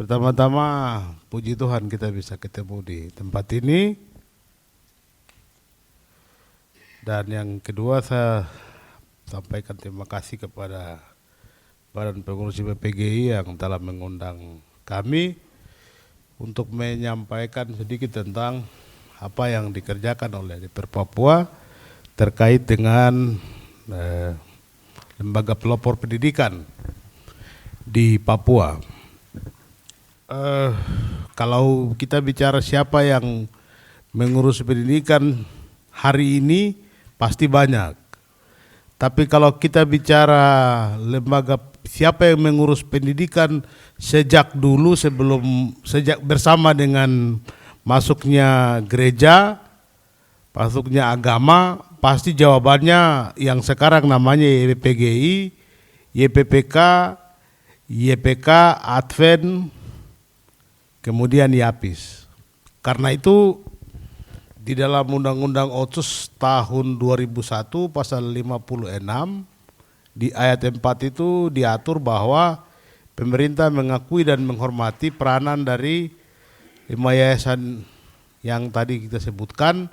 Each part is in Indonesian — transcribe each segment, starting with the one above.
Pertama-tama puji Tuhan kita bisa ketemu di tempat ini. Dan yang kedua saya sampaikan terima kasih kepada Badan Pengurus PPGI yang telah mengundang kami untuk menyampaikan sedikit tentang apa yang dikerjakan oleh DPR Papua terkait dengan lembaga pelopor pendidikan di Papua. Kalau kita bicara siapa yang mengurus pendidikan hari ini pasti banyak. Tapi kalau kita bicara lembaga siapa yang mengurus pendidikan sejak dulu sejak bersama dengan masuknya gereja, masuknya agama, pasti jawabannya yang sekarang namanya YPPGI, YPPK, YPK, Advent, kemudian YAPIS. Karena itu di dalam Undang-Undang Otsus tahun 2001 pasal 56 di ayat 4 itu diatur bahwa pemerintah mengakui dan menghormati peranan dari 5 yayasan yang tadi kita sebutkan.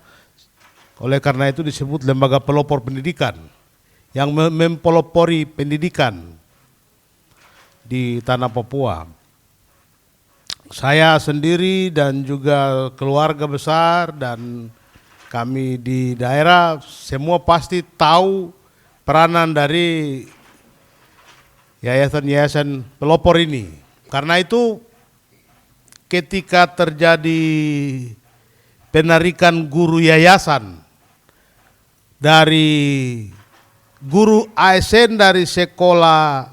Oleh karena itu disebut lembaga pelopor pendidikan yang mempelopori pendidikan di tanah Papua. Saya sendiri dan juga keluarga besar dan kami di daerah semua pasti tahu peranan dari yayasan-yayasan pelopor ini. Karena itu ketika terjadi penarikan guru yayasan dari guru ASN dari sekolah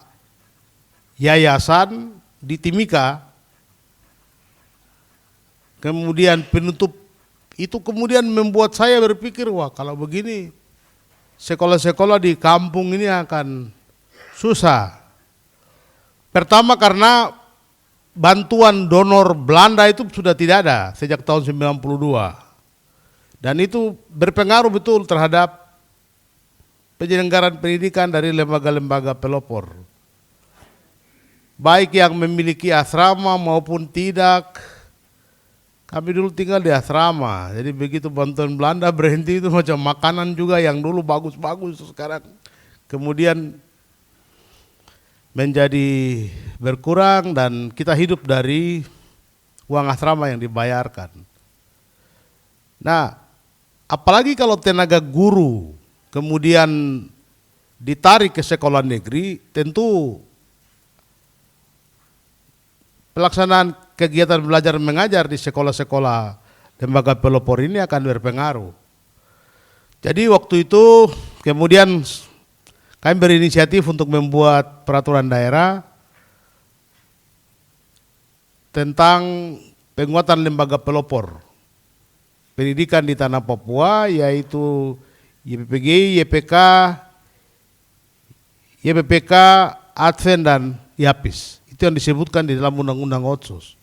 yayasan di Timika, kemudian penutup itu kemudian membuat saya berpikir, wah kalau begini sekolah-sekolah di kampung ini akan susah. Pertama karena bantuan donor Belanda itu sudah tidak ada sejak tahun 92. Dan itu berpengaruh betul terhadap penyelenggaraan pendidikan dari lembaga-lembaga pelopor. Baik yang memiliki asrama maupun tidak. Kami dulu tinggal di asrama, jadi begitu bantuan Belanda berhenti itu macam makanan juga yang dulu bagus-bagus sekarang kemudian menjadi berkurang dan kita hidup dari uang asrama yang dibayarkan. Nah, apalagi kalau tenaga guru kemudian ditarik ke sekolah negeri, tentu pelaksanaan kegiatan belajar mengajar di sekolah-sekolah lembaga pelopor ini akan berpengaruh. Jadi waktu itu kemudian kami berinisiatif untuk membuat peraturan daerah tentang penguatan lembaga pelopor pendidikan di tanah Papua, yaitu YPPGI, YPPK, Advent dan YAPIS. Itu yang disebutkan di dalam Undang-Undang Otsus.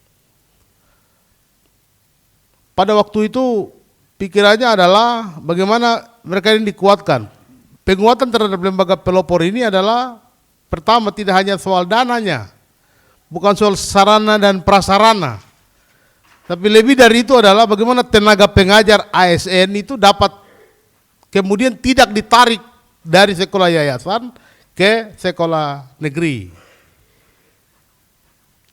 Pada waktu itu pikirannya adalah bagaimana mereka ini dikuatkan. Penguatan terhadap lembaga pelopor ini adalah pertama tidak hanya soal dananya, bukan soal sarana dan prasarana, tapi lebih dari itu adalah bagaimana tenaga pengajar ASN itu dapat kemudian tidak ditarik dari sekolah yayasan ke sekolah negeri,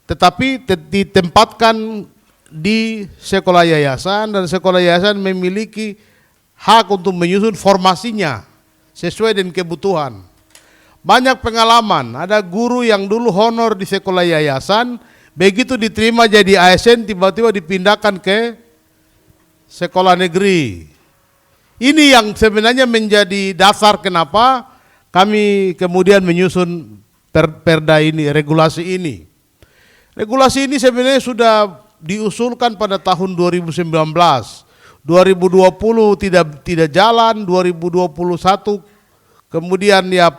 tetapi ditempatkan di sekolah yayasan dan sekolah yayasan memiliki hak untuk menyusun formasinya sesuai dengan kebutuhan. Banyak pengalaman, ada guru yang dulu honor di sekolah yayasan, begitu diterima jadi ASN tiba-tiba dipindahkan ke sekolah negeri. Ini yang sebenarnya menjadi dasar kenapa kami kemudian menyusun perda ini, regulasi ini. Regulasi ini sebenarnya sudah diusulkan pada tahun 2019, 2020 tidak jalan, 2021 kemudian ya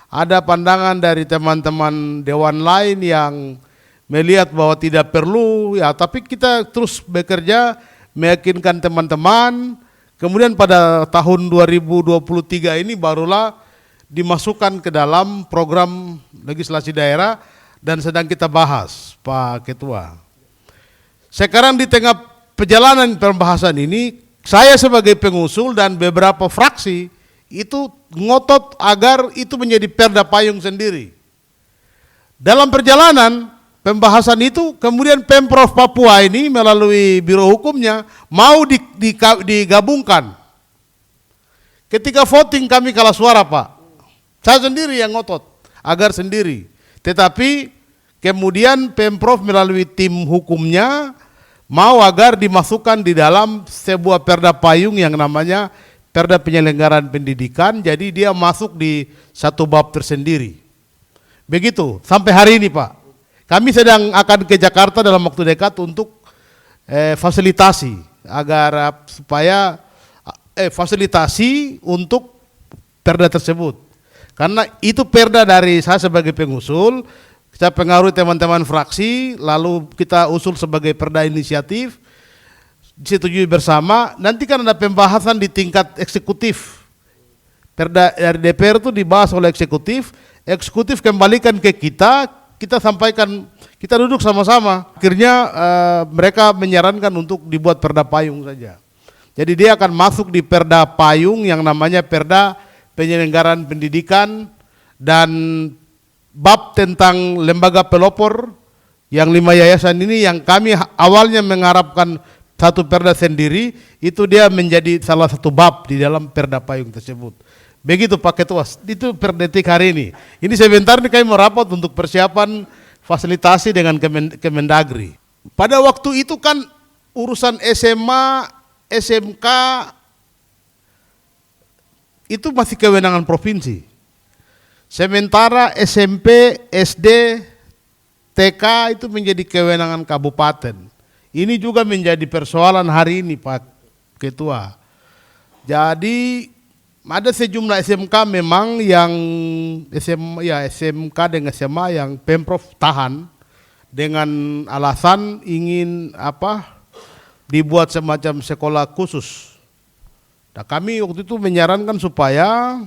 ada pandangan dari teman-teman dewan lain yang melihat bahwa tidak perlu ya, tapi kita terus bekerja meyakinkan teman-teman. Kemudian pada tahun 2023 ini barulah dimasukkan ke dalam program legislasi daerah dan sedang kita bahas, Pak Ketua. Sekarang di tengah perjalanan pembahasan ini, saya sebagai pengusul dan beberapa fraksi itu ngotot agar itu menjadi perda payung sendiri. Dalam perjalanan pembahasan itu, kemudian Pemprov Papua ini melalui Biro Hukumnya mau digabungkan. Ketika voting kami kalah suara, Pak. Saya sendiri yang ngotot agar sendiri. Tetapi kemudian Pemprov melalui tim hukumnya mau agar dimasukkan di dalam sebuah perda payung yang namanya Perda Penyelenggaraan Pendidikan, jadi dia masuk di satu bab tersendiri. Begitu, sampai hari ini Pak. Kami sedang akan ke Jakarta dalam waktu dekat untuk fasilitasi, agar supaya fasilitasi untuk perda tersebut. Karena itu perda dari saya sebagai pengusul, saya pengaruhi teman-teman fraksi, lalu kita usul sebagai perda inisiatif, disetujui bersama, nanti kan ada pembahasan di tingkat eksekutif. Perda dari DPR itu dibahas oleh eksekutif kembalikan ke kita sampaikan, kita duduk sama-sama. Akhirnya mereka menyarankan untuk dibuat perda payung saja. Jadi dia akan masuk di perda payung yang namanya Perda Penyelenggaraan Pendidikan, dan bab tentang lembaga pelopor yang 5 yayasan ini yang kami awalnya mengharapkan satu perda sendiri, itu dia menjadi salah satu bab di dalam perda payung tersebut. Begitu Pak Ketua, itu perdetik hari ini. Ini sebentar nih kami mau rapat untuk persiapan fasilitasi dengan Kemendagri. Pada waktu itu kan urusan SMA, SMK itu masih kewenangan provinsi. Sementara SMP, SD, TK itu menjadi kewenangan kabupaten. Ini juga menjadi persoalan hari ini Pak Ketua. Jadi ada sejumlah SMK memang yang SMK dengan SMA yang Pemprov tahan dengan alasan ingin dibuat semacam sekolah khusus. Nah, kami waktu itu menyarankan supaya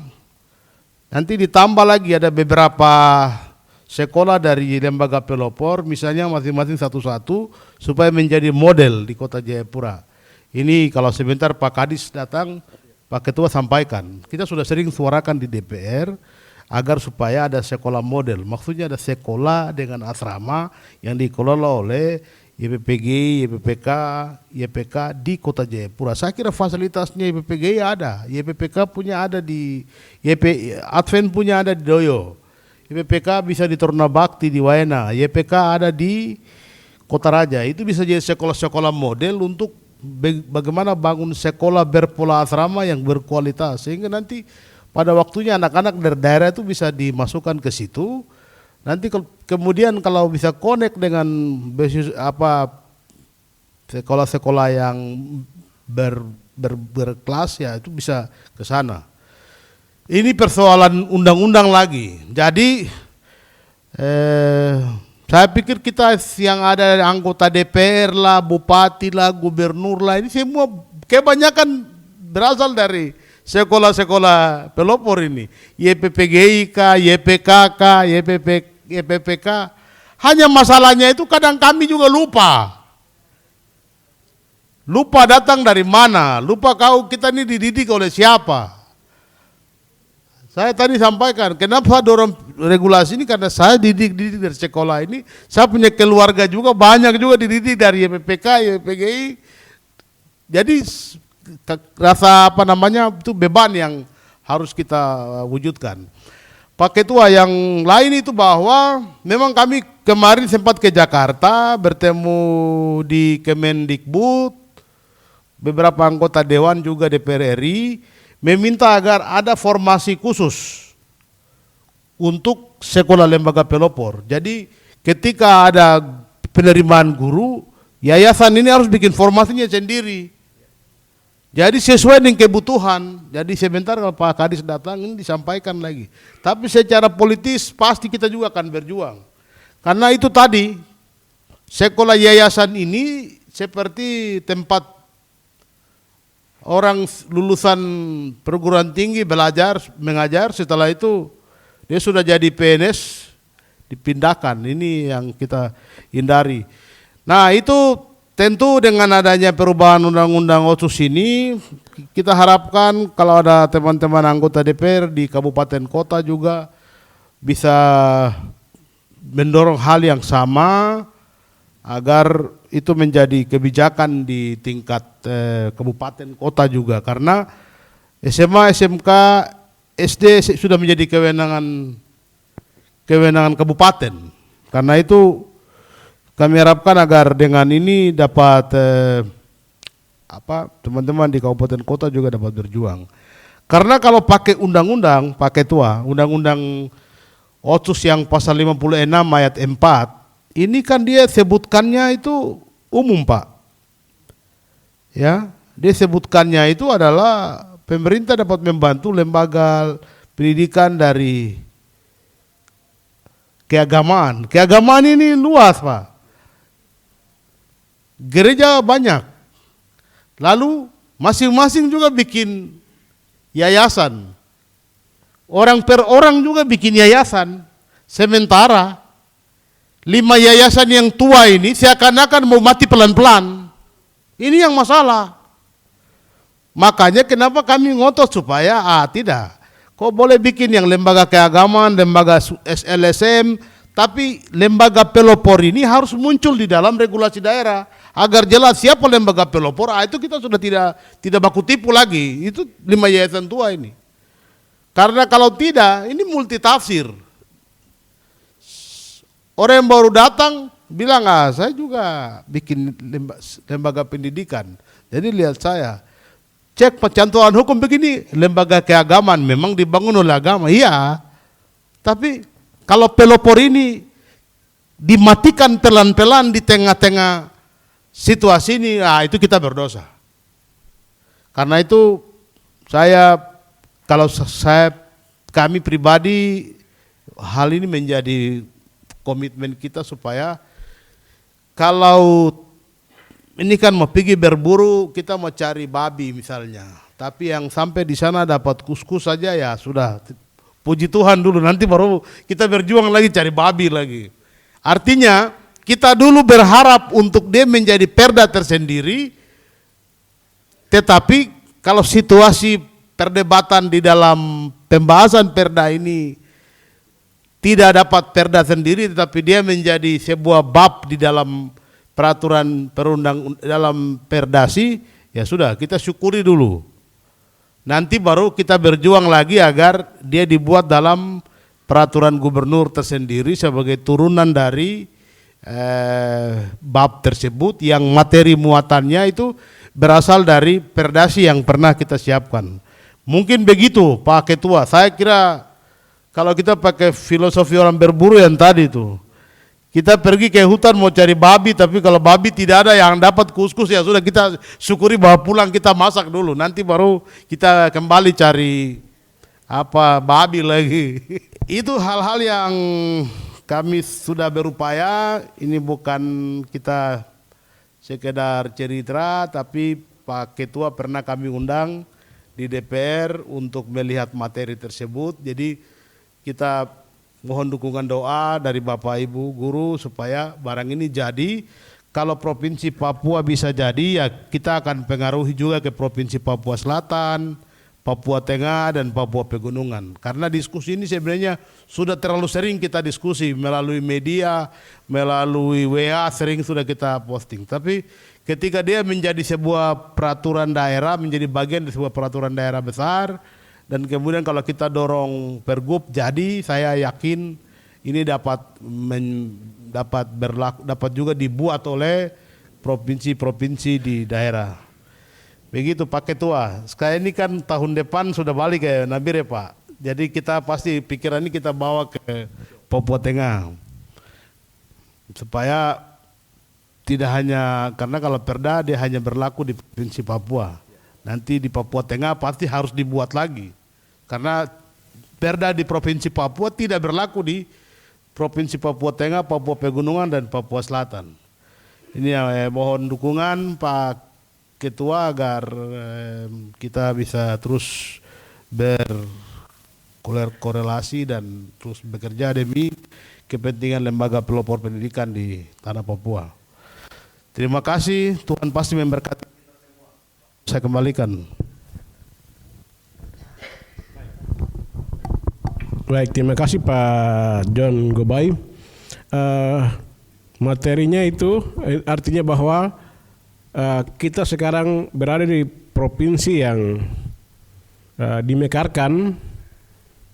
nanti ditambah lagi ada beberapa sekolah dari lembaga pelopor, misalnya masing-masing satu-satu, supaya menjadi model di Kota Jayapura. Ini kalau sebentar Pak Kadis datang, Pak Ketua sampaikan. Kita sudah sering suarakan di DPR agar supaya ada sekolah model. Maksudnya ada sekolah dengan asrama yang dikelola oleh YPPG, YPPK, YPK di Kota Jayapura. Saya kira fasilitasnya YPPG ada, YPPK punya ada di Advent punya ada di Doyo, YPPK bisa di Tornabakti di Waena, YPK ada di Kota Raja. Itu bisa jadi sekolah-sekolah model untuk bagaimana bangun sekolah berpola asrama yang berkualitas, sehingga nanti pada waktunya anak-anak dari daerah itu bisa dimasukkan ke situ. Nanti kemudian kalau bisa connect dengan sekolah-sekolah yang berkelas ya itu bisa ke sana. Ini persoalan undang-undang lagi. Jadi saya pikir kita yang ada anggota DPR lah, bupati lah, gubernur lah, ini semua kebanyakan berasal dari sekolah-sekolah pelopor ini. YPPGIK, YPKK, YPPK. Hanya masalahnya itu kadang kami juga lupa. Lupa datang dari mana, lupa kita ini dididik oleh siapa. Saya tadi sampaikan, kenapa dorong regulasi ini, karena saya dididik dari sekolah ini, saya punya keluarga juga, banyak juga dididik dari YPPK, YPPGI. Jadi rasa itu beban yang harus kita wujudkan. Pak Ketua, yang lain itu bahwa memang kami kemarin sempat ke Jakarta bertemu di Kemendikbud, beberapa anggota Dewan juga DPR RI meminta agar ada formasi khusus untuk sekolah lembaga pelopor. Jadi ketika ada penerimaan guru, yayasan ini harus bikin formasinya sendiri. Jadi sesuai dengan kebutuhan. Jadi sebentar kalau Pak Kadis datang ini disampaikan lagi. Tapi secara politis pasti kita juga akan berjuang. Karena itu tadi, sekolah yayasan ini seperti tempat orang lulusan perguruan tinggi belajar, mengajar, setelah itu dia sudah jadi PNS, dipindahkan. Ini yang kita hindari. Nah itu tentu dengan adanya perubahan undang-undang Otsus ini, kita harapkan kalau ada teman-teman anggota DPR di kabupaten kota juga bisa mendorong hal yang sama agar itu menjadi kebijakan di tingkat kabupaten kota juga, karena SMA, SMK, SD sudah menjadi kewenangan kabupaten. Karena itu kami harapkan agar dengan ini dapat teman-teman di kabupaten kota juga dapat berjuang. Karena kalau pakai undang-undang, pakai undang-undang Otsus yang pasal 56 ayat 4, ini kan dia sebutkannya itu umum, Pak. Ya, dia sebutkannya itu adalah pemerintah dapat membantu lembaga pendidikan dari keagamaan. Keagamaan ini luas, Pak. Gereja banyak. Lalu masing-masing juga bikin yayasan. Orang per orang juga bikin yayasan. Sementara 5 yayasan yang tua ini seakan-akan mau mati pelan-pelan. Ini yang masalah. Makanya kenapa kami ngotot supaya tidak. Kok boleh bikin yang lembaga keagamaan, lembaga SLSM, tapi lembaga pelopor ini harus muncul di dalam regulasi daerah agar jelas siapa lembaga pelopor. Itu kita sudah tidak baku tipu lagi. Itu 5 yayasan tua ini. Karena kalau tidak, ini multitafsir. Orang yang baru datang bilang, saya juga bikin lembaga pendidikan. Jadi lihat saya, cek pencantuman hukum begini, lembaga keagamaan memang dibangun oleh agama, iya. Tapi kalau pelopor ini dimatikan pelan-pelan di tengah-tengah situasi ini, itu kita berdosa. Karena itu kami pribadi, hal ini menjadi komitmen kita supaya kalau ini kan mau pergi berburu, kita mau cari babi misalnya, tapi yang sampai di sana dapat kuskus saja ya sudah, puji Tuhan dulu, nanti baru kita berjuang lagi cari babi lagi. Artinya kita dulu berharap untuk dia menjadi perda tersendiri, tetapi kalau situasi perdebatan di dalam pembahasan perda ini tidak dapat perda sendiri, tetapi dia menjadi sebuah bab di dalam peraturan dalam perdasi, ya sudah kita syukuri dulu. Nanti baru kita berjuang lagi agar dia dibuat dalam peraturan gubernur tersendiri sebagai turunan dari bab tersebut yang materi muatannya itu berasal dari perdasi yang pernah kita siapkan. Mungkin begitu Pak Ketua. Saya kira kalau kita pakai filosofi orang berburu yang tadi itu, kita pergi ke hutan mau cari babi, tapi kalau babi tidak ada yang dapat kuskus, ya sudah kita syukuri bahwa pulang kita masak dulu, nanti baru kita kembali cari babi lagi. Itu hal-hal yang kami sudah berupaya. Ini bukan kita sekedar cerita, tapi Pak Ketua pernah kami undang di DPR untuk melihat materi tersebut. Jadi kita mohon dukungan doa dari Bapak Ibu Guru supaya barang ini jadi. Kalau Provinsi Papua bisa jadi, ya kita akan pengaruhi juga ke Provinsi Papua Selatan, Papua Tengah, dan Papua Pegunungan. Karena diskusi ini sebenarnya sudah terlalu sering kita diskusi melalui media, melalui WA, sering sudah kita posting. Tapi ketika dia menjadi sebuah peraturan daerah, menjadi bagian dari sebuah peraturan daerah besar, dan kemudian kalau kita dorong pergub jadi, saya yakin ini dapat juga dibuat oleh provinsi-provinsi di daerah. Begitu Pak Ketua. Sekarang ini kan tahun depan sudah balik ke Nabire Pak. Jadi kita pasti pikiran ini kita bawa ke Papua Tengah. Supaya tidak hanya, karena kalau perda dia hanya berlaku di Provinsi Papua. Nanti di Papua Tengah pasti harus dibuat lagi. Karena perda di Provinsi Papua tidak berlaku di Provinsi Papua Tengah, Papua Pegunungan, dan Papua Selatan. Ini mohon dukungan Pak Ketua agar kita bisa terus korelasi dan terus bekerja demi kepentingan lembaga pelopor pendidikan di tanah Papua. Terima kasih, Tuhan pasti memberkati. Saya kembalikan. Baik, terima kasih Pak John Gobai. Materinya itu artinya bahwa kita sekarang berada di provinsi yang dimekarkan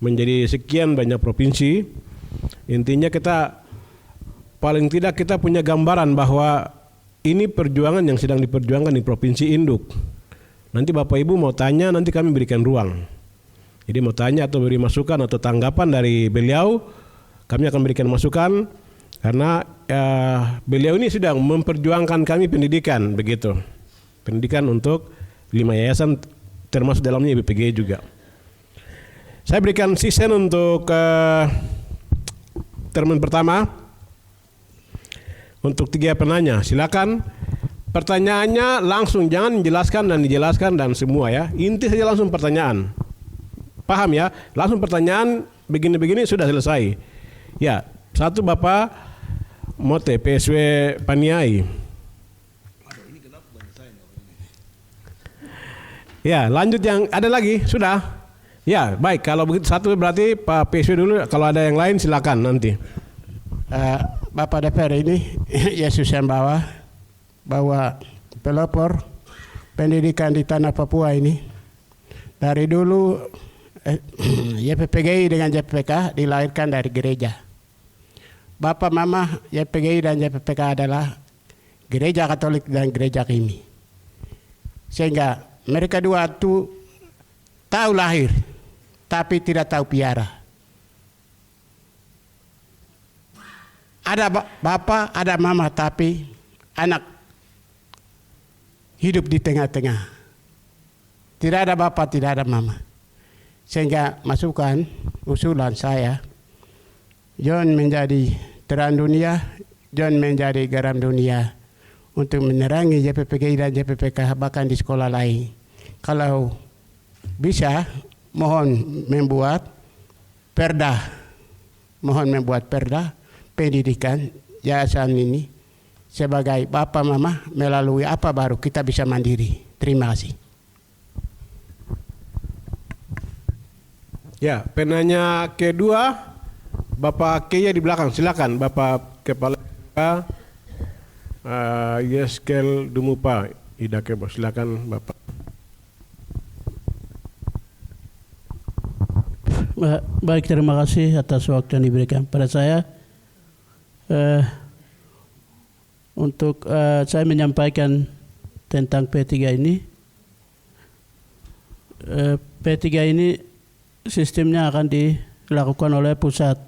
menjadi sekian banyak provinsi. Intinya kita paling tidak kita punya gambaran bahwa ini perjuangan yang sedang diperjuangkan di provinsi induk. Nanti Bapak Ibu mau tanya, nanti kami berikan ruang. Jadi mau tanya atau beri masukan atau tanggapan dari beliau, kami akan berikan masukan karena beliau ini sedang memperjuangkan kami pendidikan, begitu. Pendidikan untuk 5 yayasan termasuk dalamnya BPG juga. Saya berikan sisen untuk termen pertama untuk 3 penanya. Silakan pertanyaannya langsung, jangan menjelaskan dan dijelaskan dan semua ya. Inti saja langsung pertanyaan. Paham ya? Langsung pertanyaan begini-begini sudah selesai. Ya, satu Bapak Mote PSW Paniai. Ya, lanjut yang ada lagi sudah. Ya, baik. Kalau begitu satu berarti Pak PSW dulu. Kalau ada yang lain silakan nanti. Bapak DPR ini Yesus yang bahwa pelopor pendidikan di tanah Papua ini dari dulu YPPGI dengan JPPK dilahirkan dari gereja. Bapak Mama YPPGI dan JPPK adalah gereja Katolik dan gereja Kimi. Sehingga mereka dua itu tahu lahir, tapi tidak tahu piara. Ada bapak, ada mama, tapi anak hidup di tengah-tengah. Tidak ada bapak, tidak ada mama. Sehingga masukan usulan saya, John menjadi terang dunia, John menjadi garam dunia untuk menerangi JPPGI dan JPPK bahkan di sekolah lain. Kalau bisa, mohon membuat perda pendidikan yayasan ini sebagai bapak mama, melalui apa baru kita bisa mandiri. Terima kasih. Ya, penanya kedua Bapak Keya di belakang, silakan Bapak Kepala Yeskel Dumupa Idakebo, silakan Bapak. Baik, terima kasih atas waktu yang diberikan pada saya. Untuk saya menyampaikan tentang P3 ini. P3 ini sistemnya akan dilakukan oleh pusat.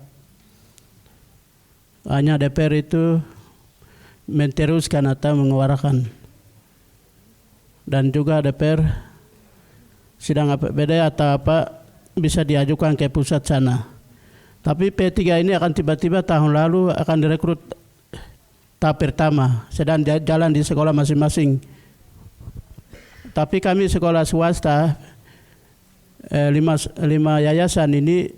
Hanya DPR itu meneruskan atau mengeluarkan. Dan juga DPR sidang APBD atau apa bisa diajukan ke pusat sana. Tapi P3 ini akan tiba-tiba tahun lalu akan direkrut tahap pertama, sedang jalan di sekolah masing-masing. Tapi kami sekolah swasta, 5 yayasan ini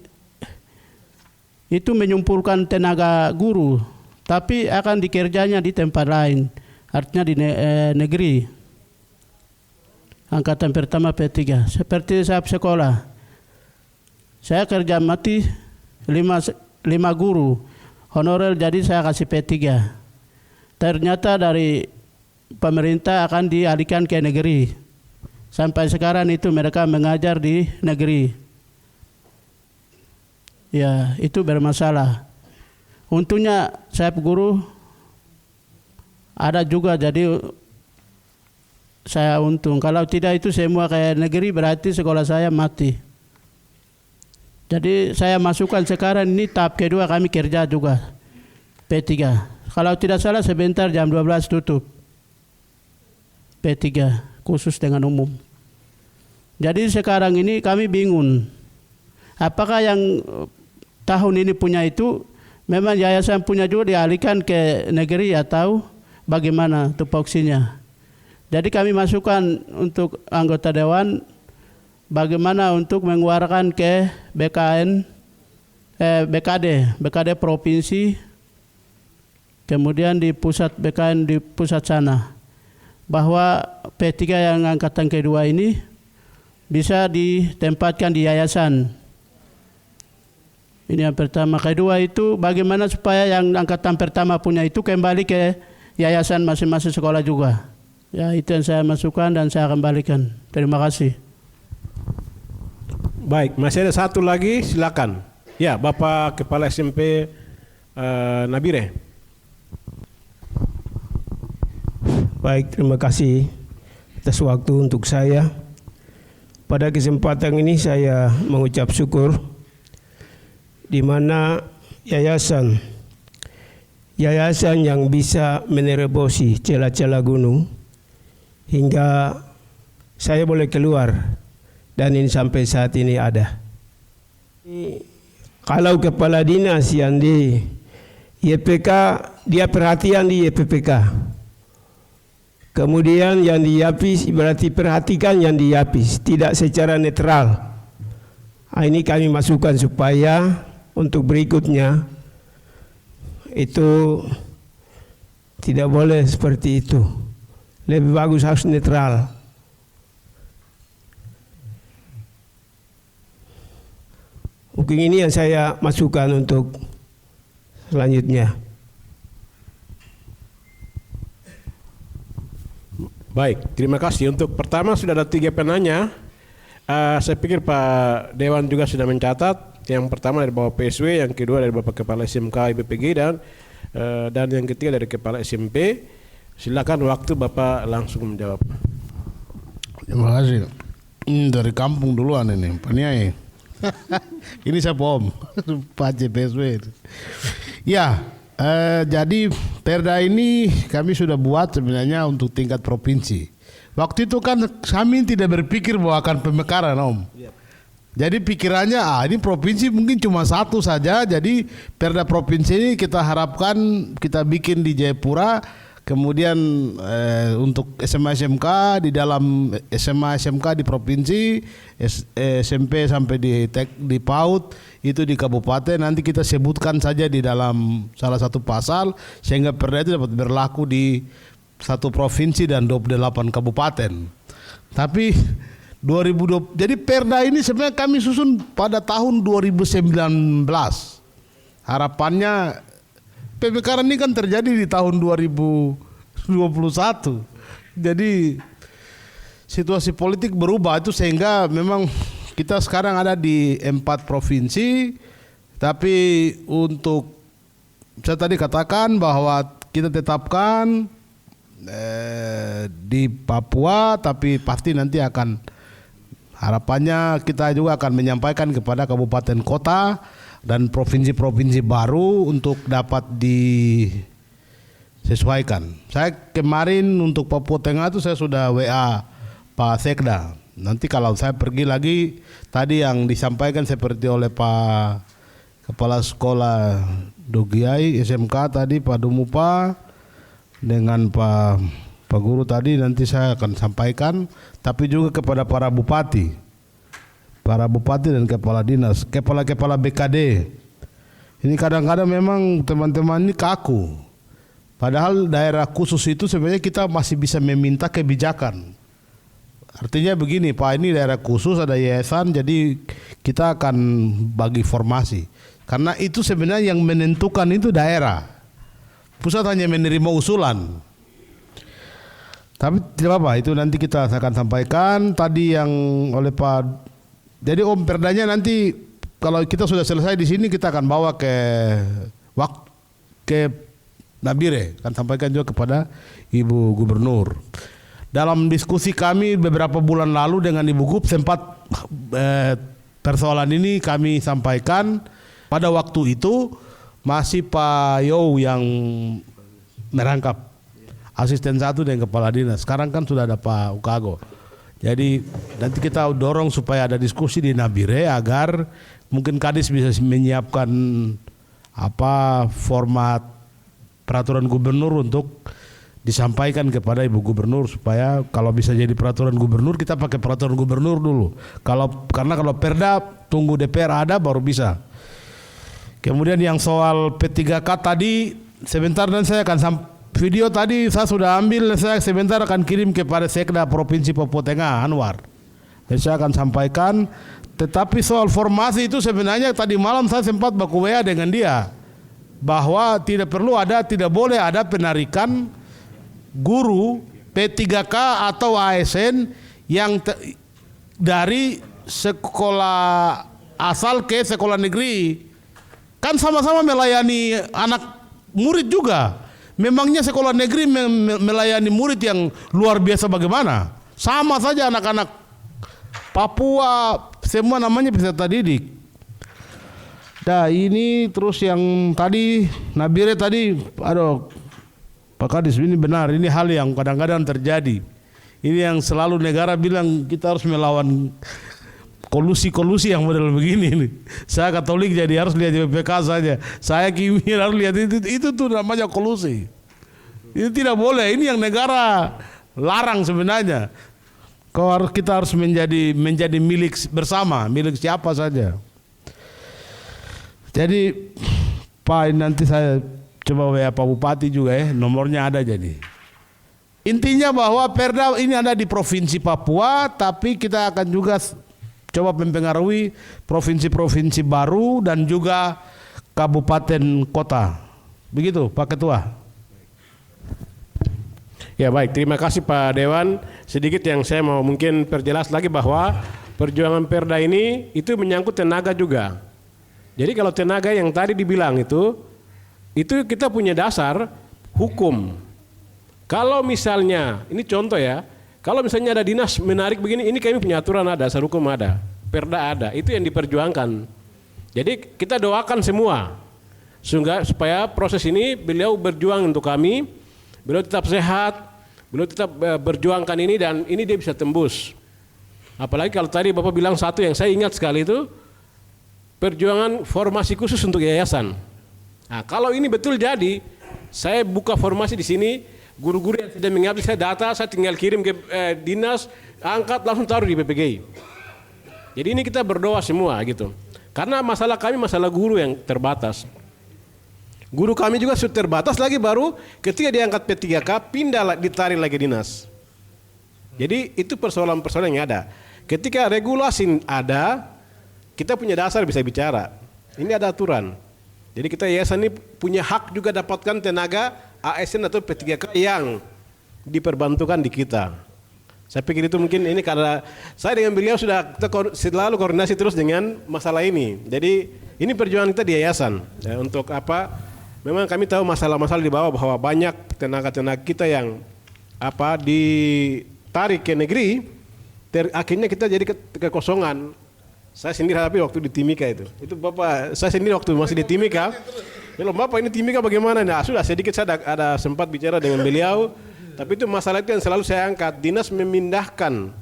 itu menyumpulkan tenaga guru, tapi akan dikerjanya di tempat lain, artinya di negeri. Angkatan pertama P3, seperti saya sekolah, saya kerja mati 5 guru honorer, jadi saya kasih P3. Ternyata dari pemerintah akan dialihkan ke negeri. Sampai sekarang itu mereka mengajar di negeri. Ya, itu bermasalah. Untungnya saya guru ada juga, jadi saya untung. Kalau tidak itu semua kayak negeri, berarti sekolah saya mati. Jadi saya masukkan sekarang ini tahap kedua, kami kerja juga P3. Kalau tidak salah sebentar jam 12 tutup P3 khusus dengan umum. Jadi sekarang ini kami bingung, apakah yang tahun ini punya itu memang yayasan punya juga dialihkan ke negeri atau bagaimana tupoksinya. Jadi kami masukkan untuk anggota dewan bagaimana untuk mengeluarkan ke BKD provinsi, kemudian di pusat BKN di pusat sana, bahwa P3 yang angkatan kedua ini bisa ditempatkan di yayasan. Ini yang pertama. Kedua itu bagaimana supaya yang angkatan pertama punya itu kembali ke yayasan masing-masing sekolah juga. Ya, itu yang saya masukkan dan saya akan balikan. Terima kasih. Baik, masih ada satu lagi, silakan. Ya, Bapak Kepala SMP Nabire. Baik, terima kasih atas waktu untuk saya. Pada kesempatan ini saya mengucap syukur di mana yayasan yang bisa menerobosi celah-celah gunung hingga saya boleh keluar, dan ini sampai saat ini ada. Kalau kepala dinas yang di YPK, dia perhatian di YPPK. Kemudian yang di YAPIS berarti perhatikan yang di YAPIS, tidak secara netral. Ini kami masukkan supaya untuk berikutnya itu tidak boleh seperti itu. Lebih bagus harus netral. Mungkin ini yang saya masukkan untuk selanjutnya. Baik, terima kasih. Untuk pertama sudah ada 3 penanya. Saya pikir Pak Dewan juga sudah mencatat. Yang pertama dari Bapak PSW, yang kedua dari Bapak Kepala SMK IBPG, dan yang ketiga dari Kepala SMP. Silakan waktu Bapak langsung menjawab. Terima kasih. Dari kampung duluan ini, Pak Niai. Ini siapa Om? Pak PSW. Ya, jadi perda ini kami sudah buat sebenarnya untuk tingkat provinsi. Waktu itu kan kami tidak berpikir bahwa akan pemekaran Om. Jadi pikirannya ini provinsi mungkin cuma satu saja. Jadi perda provinsi ini kita harapkan kita bikin di Jayapura. Kemudian untuk SMA SMK di dalam SMA SMK di provinsi, SMP sampai di PAUD itu di kabupaten, nanti kita sebutkan saja di dalam salah satu pasal sehingga perda itu dapat berlaku di satu provinsi dan 28 kabupaten. Tapi 2020, jadi perda ini sebenarnya kami susun pada tahun 2019. Harapannya pemekaran ini kan terjadi di tahun 2021. Jadi situasi politik berubah itu sehingga memang kita sekarang ada di 4 provinsi. Tapi untuk saya tadi katakan bahwa kita tetapkan di Papua, tapi pasti nanti akan harapannya kita juga akan menyampaikan kepada kabupaten kota dan provinsi-provinsi baru untuk dapat disesuaikan. Saya kemarin untuk Papua Tengah itu saya sudah WA Pak Sekda. Nanti kalau saya pergi lagi, tadi yang disampaikan seperti oleh Pak Kepala Sekolah Dogiai SMK tadi, Pak Dumupa, dengan Pak Guru tadi, nanti saya akan sampaikan. Tapi juga kepada para bupati dan kepala dinas, kepala BKD. Ini kadang-kadang memang teman-teman ini kaku. Padahal daerah khusus itu sebenarnya kita masih bisa meminta kebijakan. Artinya begini, Pak, ini daerah khusus ada yayasan, jadi kita akan bagi formasi. Karena itu sebenarnya yang menentukan itu daerah. Pusat hanya menerima usulan. Tapi tidak apa-apa, itu nanti kita akan sampaikan. Tadi yang oleh Pak, jadi Om, perdanya nanti kalau kita sudah selesai di sini kita akan bawa ke Nabire, akan sampaikan juga kepada Ibu Gubernur. Dalam diskusi kami beberapa bulan lalu dengan Ibu Gub sempat persoalan ini kami sampaikan. Pada waktu itu masih Pak Yow yang merangkap asisten 1 dan kepala dinas. Sekarang kan sudah ada Pak Ukago. Jadi nanti kita dorong supaya ada diskusi di Nabire agar mungkin Kadis bisa menyiapkan format peraturan gubernur untuk disampaikan kepada Ibu Gubernur supaya kalau bisa jadi peraturan gubernur kita pakai peraturan gubernur dulu. Karena kalau Perda tunggu DPR ada baru bisa. Kemudian yang soal P3K tadi sebentar dan saya akan video tadi saya sudah ambil, saya sebentar akan kirim kepada Sekda Provinsi Papua Tengah Anwar. Dan saya akan sampaikan. Tetapi soal formasi itu sebenarnya tadi malam saya sempat baku WA dengan dia bahwa tidak boleh ada penarikan guru P3K atau ASN yang dari sekolah asal ke sekolah negeri. Kan sama-sama melayani anak murid juga. Memangnya sekolah negeri melayani murid yang luar biasa bagaimana? Sama saja anak-anak Papua semua namanya peserta didik. Nah ini terus yang tadi Nabire tadi, aduh Pak Kadis ini benar, ini hal yang kadang-kadang terjadi. Ini yang selalu negara bilang kita harus melawan kolusi yang model begini nih. Saya Katolik jadi harus lihat BPK saja. Saya kimia harus lihat itu tuh namanya kolusi. Itu tidak boleh. Ini yang negara larang sebenarnya. Kita harus menjadi milik bersama, milik siapa saja. Jadi Pak nanti saya coba WA Pak Bupati juga nomornya ada jadi. Intinya bahwa Perda ini ada di Provinsi Papua, tapi kita akan juga coba mempengaruhi provinsi-provinsi baru dan juga kabupaten kota. Begitu Pak Ketua. Ya baik, terima kasih Pak Dewan. Sedikit yang saya mau mungkin perjelas lagi bahwa perjuangan Perda ini itu menyangkut tenaga juga. Jadi kalau tenaga yang tadi dibilang itu kita punya dasar hukum. Kalau misalnya, ini contoh ya, kalau misalnya ada dinas menarik begini, ini kami punya aturan ada, dasar hukum ada, Perda ada, itu yang diperjuangkan. Jadi kita doakan semua, supaya proses ini beliau berjuang untuk kami, beliau tetap sehat, beliau tetap berjuangkan ini dan ini dia bisa tembus. Apalagi kalau tadi Bapak bilang satu yang saya ingat sekali itu, perjuangan formasi khusus untuk yayasan. Nah, kalau ini betul jadi, saya buka formasi di sini, guru-guru yang sudah mengabdi saya data, saya tinggal kirim ke dinas, angkat langsung taruh di PPGI. Jadi ini kita berdoa semua gitu. Karena masalah kami masalah guru yang terbatas. Guru kami juga sudah terbatas lagi baru ketika diangkat P3K pindah ditarik lagi dinas. Jadi itu persoalan-persoalan yang ada. Ketika regulasi ada, kita punya dasar bisa bicara. Ini ada aturan. Jadi kita yayasan ini punya hak juga dapatkan tenaga ASN atau P3K yang diperbantukan di kita. Saya pikir itu mungkin ini karena saya dengan beliau sudah selalu koordinasi terus dengan masalah ini. Jadi ini perjuangan kita di yayasan ya, untuk apa? Memang kami tahu masalah-masalah di bawah bahwa banyak tenaga-tenaga kita yang ditarik ke negeri, akhirnya kita jadi kekosongan. Saya sendiri hadapi waktu di Timika itu Bapak, saya sendiri waktu masih di Timika, kalau Bapak ini Timika bagaimana? Nah sudah sedikit saya ada sempat bicara dengan beliau, tapi itu masalah itu yang selalu saya angkat. Dinas memindahkan,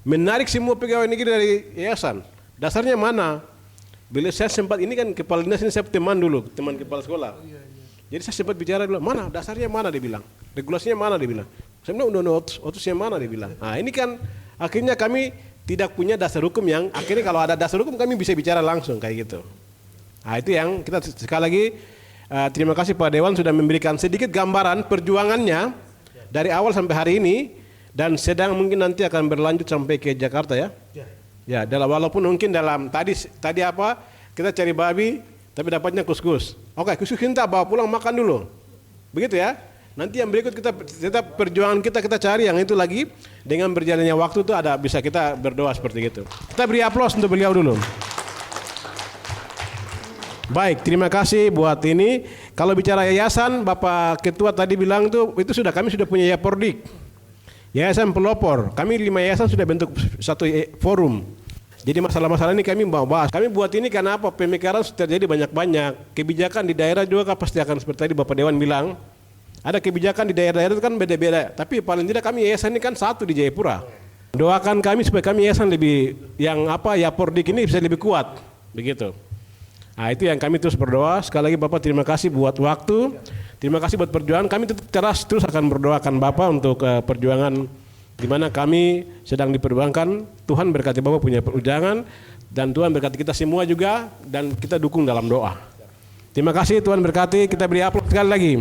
menarik semua pegawai negeri dari yayasan. Dasarnya mana? Beliau saya sempat ini kan kepala dinas ini saya teman dulu, teman kepala sekolah. Jadi saya sempat bicara dulu, mana dasarnya mana dia bilang, regulasinya mana dia bilang. Saya bilang udah otusnya mana dia bilang. Nah ini kan akhirnya kami tidak punya dasar hukum yang akhirnya kalau ada dasar hukum kami bisa bicara langsung kayak gitu. Nah itu yang kita sekali lagi terima kasih Pak Dewan sudah memberikan sedikit gambaran perjuangannya dari awal sampai hari ini dan sedang mungkin nanti akan berlanjut sampai ke Jakarta ya. Ya, walaupun mungkin dalam tadi apa kita cari babi tapi dapatnya kus-kus. Oke, kus-kus kita bawa pulang makan dulu. Begitu ya. Nanti yang berikut kita tetap perjuangan kita cari yang itu lagi dengan berjalannya waktu itu ada bisa kita berdoa seperti itu. Kita beri aplaus untuk beliau dulu. Baik, terima kasih buat ini. Kalau bicara yayasan, Bapak Ketua tadi bilang itu kami sudah punya Yapordik. Yayasan pelopor. Kami 5 yayasan sudah bentuk satu forum. Jadi masalah-masalah ini kami mau bahas. Kami buat ini karena apa? Pemekaran sudah terjadi banyak-banyak. Kebijakan di daerah juga pasti akan seperti tadi Bapak Dewan bilang. Ada kebijakan di daerah-daerah itu kan beda-beda. Tapi paling tidak kami yayasan ini kan satu di Jayapura. Doakan kami supaya kami yayasan lebih Yapordik ini bisa lebih kuat. Begitu. Nah itu yang kami terus berdoa. Sekali lagi Bapak terima kasih buat waktu. Terima kasih buat perjuangan. Kami terus akan berdoakan Bapak untuk perjuangan di mana kami sedang diperjuangkan. Tuhan berkati Bapak punya perjuangan dan Tuhan berkati kita semua juga dan kita dukung dalam doa. Terima kasih, Tuhan berkati. Kita beri aplaus sekali lagi.